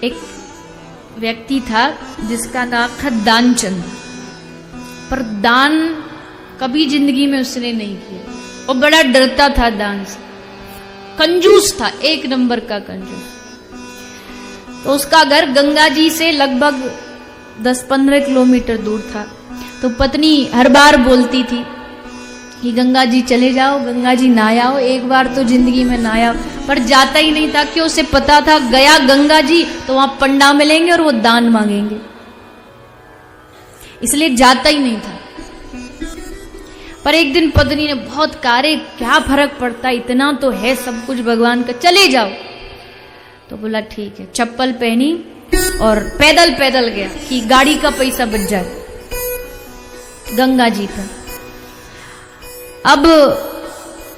एक व्यक्ति था जिसका नाम था दानचंद, पर दान कभी जिंदगी में उसने नहीं किया। वो बड़ा डरता था दान से, कंजूस था, एक नंबर का कंजूस। तो उसका घर गंगा जी से लगभग 10-15 किलोमीटर दूर था। तो पत्नी हर बार बोलती थी कि गंगा जी चले जाओ, गंगा जी नहाओ, एक बार तो जिंदगी में नहाओ, पर जाता ही नहीं था। क्यों? उसे पता था गया गंगा जी तो वहां पंडा मिलेंगे और वो दान मांगेंगे, इसलिए जाता ही नहीं था। पर एक दिन पत्नी ने बहुत कारे, क्या फर्क पड़ता, इतना तो है सब कुछ भगवान का, चले जाओ। तो बोला ठीक है, चप्पल पहनी और पैदल पैदल गया कि गाड़ी का पैसा बच जाए गंगा जी पर। अब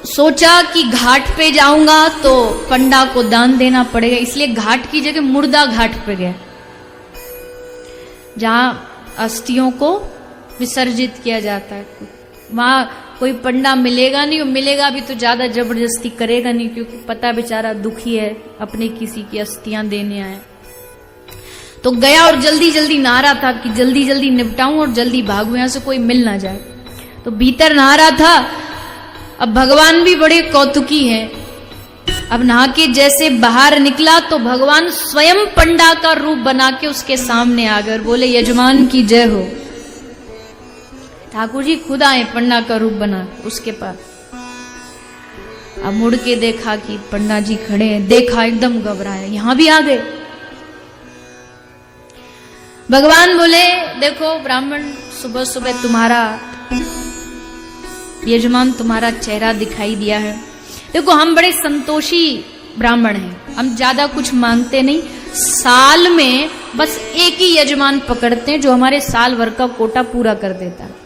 सोचा कि घाट पे जाऊंगा तो पंडा को दान देना पड़ेगा, इसलिए घाट की जगह मुर्दा घाट पे गया, जहां अस्थियों को विसर्जित किया जाता है। वहां कोई पंडा मिलेगा नहीं, और मिलेगा भी तो ज्यादा जबरदस्ती करेगा नहीं, क्योंकि पता बेचारा दुखी है, अपने किसी की अस्थियां देने आए। तो गया और जल्दी जल्दी नहा रहा था कि जल्दी जल्दी निपटाऊं और जल्दी भागूं, यहां से कोई मिल ना जाए। तो भीतर नहा रहा था। अब भगवान भी बड़े कौतुकी हैं। अब नहा के जैसे बाहर निकला तो भगवान स्वयं पंडा का रूप बना के उसके सामने आ गए और बोले यजमान की जय हो। ठाकुर जी खुद आए पंडा का रूप बना उसके पास। अब मुड़ के देखा कि पंडा जी खड़े हैं, देखा एकदम घबराया, यहां भी आ गए। भगवान बोले देखो ब्राह्मण, सुबह सुबह तुम्हारा यजमान तुम्हारा चेहरा दिखाई दिया है। देखो हम बड़े संतोषी ब्राह्मण हैं, हम ज्यादा कुछ मांगते नहीं, साल में बस एक ही यजमान पकड़ते हैं जो हमारे साल भर का कोटा पूरा कर देता है,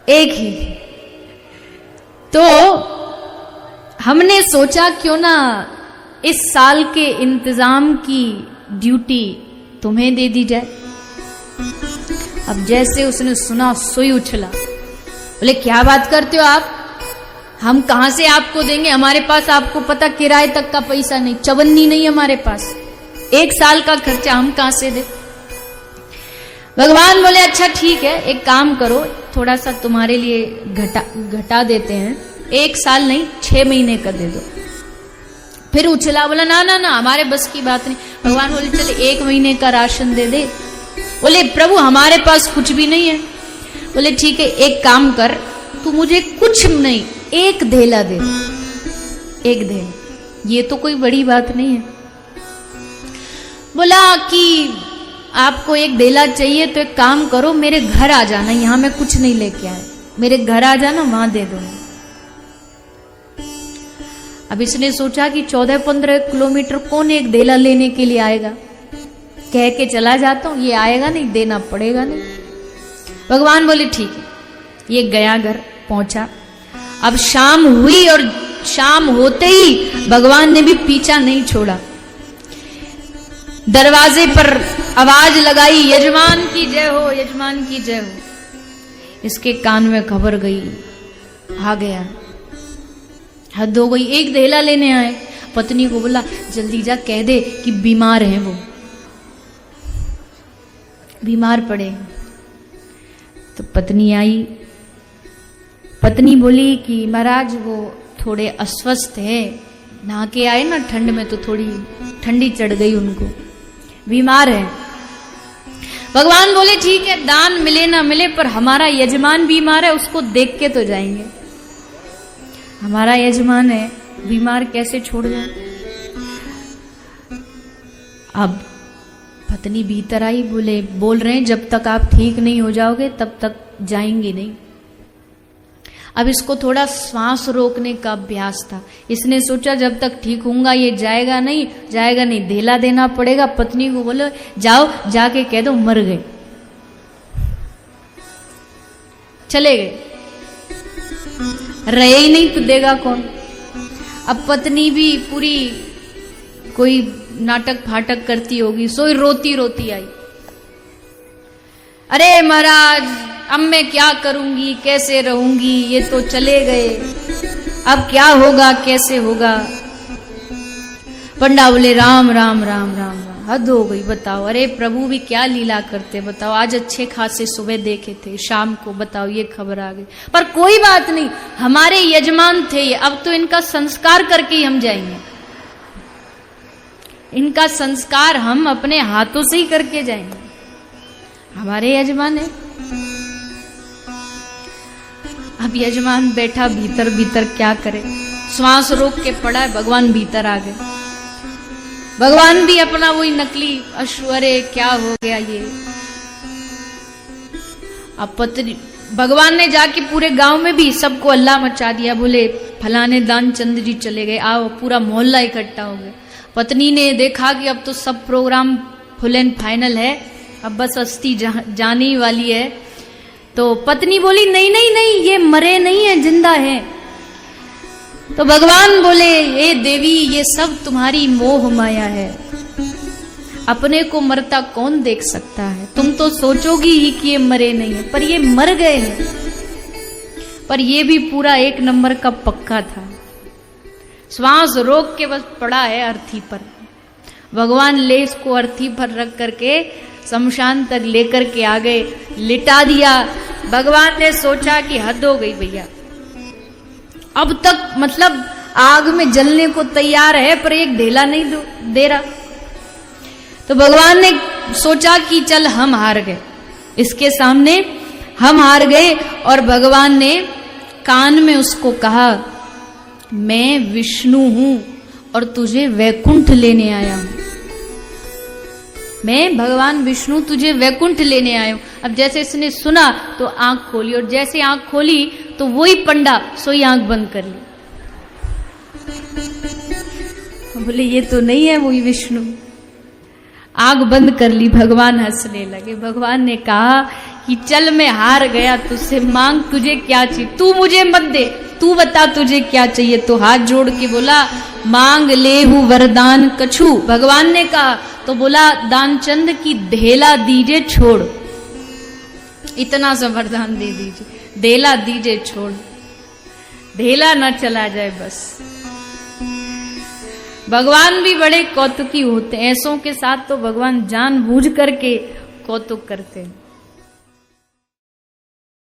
एक ही। तो हमने सोचा क्यों ना इस साल के इंतजाम की ड्यूटी तुम्हें दे दी जाए। अब जैसे उसने सुना सोई उछला, बोले क्या बात करते हो आप, हम कहां से आपको देंगे, हमारे पास आपको पता किराए तक का पैसा नहीं, चवन्नी नहीं हमारे पास, एक साल का खर्चा हम कहां से दे। भगवान बोले अच्छा ठीक है, एक काम करो, थोड़ा सा तुम्हारे लिए घटा देते हैं, एक साल नहीं 6 महीने का दे दो। फिर उछला, बोला ना ना ना हमारे बस की बात नहीं। भगवान बोले चले 1 महीने का राशन दे दे। बोले प्रभु हमारे पास कुछ भी नहीं है। बोले ठीक है एक काम कर, तू मुझे कुछ नहीं, एक धेला दे, एक धेला, ये तो कोई बड़ी बात नहीं है। बोला कि आपको एक धेला चाहिए तो एक काम करो, मेरे घर आ जाना, यहां मैं कुछ नहीं लेके आया, मेरे घर आ जाना, वहां दे दो। अब इसने सोचा कि 14-15 किलोमीटर कौन एक धेला लेने के लिए आएगा, कह के चला जाता हूं, ये आएगा नहीं, देना पड़ेगा नहीं। भगवान बोले ठीक है। ये गया, घर पहुंचा। अब शाम हुई और शाम होते ही भगवान ने भी पीछा नहीं छोड़ा, दरवाजे पर आवाज लगाई यजमान की जय हो, यजमान की जय हो। इसके कान में खबर गई, आ गया, हद हो गई, एक धेला लेने आए। पत्नी को बोला जल्दी जा कह दे कि बीमार हैं, वो बीमार पड़े। तो पत्नी आई, पत्नी बोली कि महाराज वो थोड़े अस्वस्थ है, नहा के आए ना ठंड में तो थोड़ी ठंडी चढ़ गई उनको, बीमार है। भगवान बोले ठीक है, दान मिले ना मिले पर हमारा यजमान बीमार है, उसको देख के तो जाएंगे, हमारा यजमान है, बीमार कैसे छोड़ जाए। अब पत्नी भीतर आई, बोल रहे हैं जब तक आप ठीक नहीं हो जाओगे तब तक जाएंगे नहीं। अब इसको थोड़ा श्वास रोकने का अभ्यास था, इसने सोचा जब तक ठीक होऊंगा ये जाएगा नहीं, धेला देना पड़ेगा। पत्नी को बोले जाओ जाके कह दो मर गए। चले गए, रहे ही नहीं तो देगा कौन। अब पत्नी भी पूरी कोई नाटक फाटक करती होगी, सोई रोती रोती आई, अरे महाराज अब मैं क्या करूंगी, कैसे रहूंगी, ये तो चले गए, अब क्या होगा कैसे होगा। पंडा बोले राम राम राम राम राम, हद हो गई बताओ। अरे प्रभु भी क्या लीला करते बताओ, आज अच्छे खासे सुबह देखे थे, शाम को बताओ ये खबर आ गई। पर कोई बात नहीं, हमारे यजमान थे ये, अब तो इनका संस्कार करके ही हम जाएंगे। इनका संस्कार हम अपने हाथों से ही करके जाएंगे, हमारे यजमान है। अब यजमान बैठा भीतर भीतर क्या करे, श्वास रोक के पड़ा है, भगवान भीतर आ गए। भगवान भी अपना वही नकली अश्रु, अरे क्या हो गया ये। अब पत्नी, भगवान ने जाके पूरे गांव में भी सबको अल्लाह मचा दिया, बोले फलाने दानचंद जी चले गए, आओ, पूरा मोहल्ला इकट्ठा हो गया। पत्नी ने देखा कि अब तो सब प्रोग्राम फुल एंड फाइनल है, अब बस अस्थि जाने ही वाली है। तो पत्नी बोली नहीं नहीं नहीं, ये मरे नहीं है, जिंदा है। तो भगवान बोले हे देवी, ये सब तुम्हारी मोह माया है, अपने को मरता कौन देख सकता है। तुम तो सोचोगी ही कि ये मरे नहीं है, पर ये मर गए हैं। पर ये भी पूरा एक नंबर का पक्का था, श्वास रोक के बस पड़ा है अर्थी पर। भगवान ले इसको अर्थी पर रख करके शमशान तक लेकर के आ गए, लिटा दिया। भगवान ने सोचा कि हद हो गई भैया, अब तक मतलब आग में जलने को तैयार है पर एक ढेला नहीं दे रहा। तो भगवान ने सोचा कि चल हम हार गए, इसके सामने हम हार गए। और भगवान ने कान में उसको कहा, मैं विष्णु हूं और तुझे वैकुंठ लेने आया हूं। मैं भगवान विष्णु तुझे वैकुंठ लेने आया हूं। अब जैसे इसने सुना तो आंख खोली, और जैसे आंख खोली तो वही पंडा सोई आंख बंद कर ली। बोले ये तो नहीं है वही विष्णु। आंख बंद कर ली, भगवान हंसने लगे। भगवान ने कहा कि चल मैं हार गया तुझसे, मांग तुझे क्या चाहिए, तू मुझे मत दे, तू बता तुझे क्या चाहिए। तो हाथ जोड़ के बोला मांग ले हूं वरदान कछु। भगवान ने कहा तो बोला दानचंद की ढेला दीजिए छोड़, इतना सा वरदान दे दीजिए, ढेला दीजिए छोड़, ढेला ना चला जाए बस। भगवान भी बड़े कौतुकी होते हैं, ऐसों के साथ तो भगवान जानबूझ करके कौतुक करते हैं।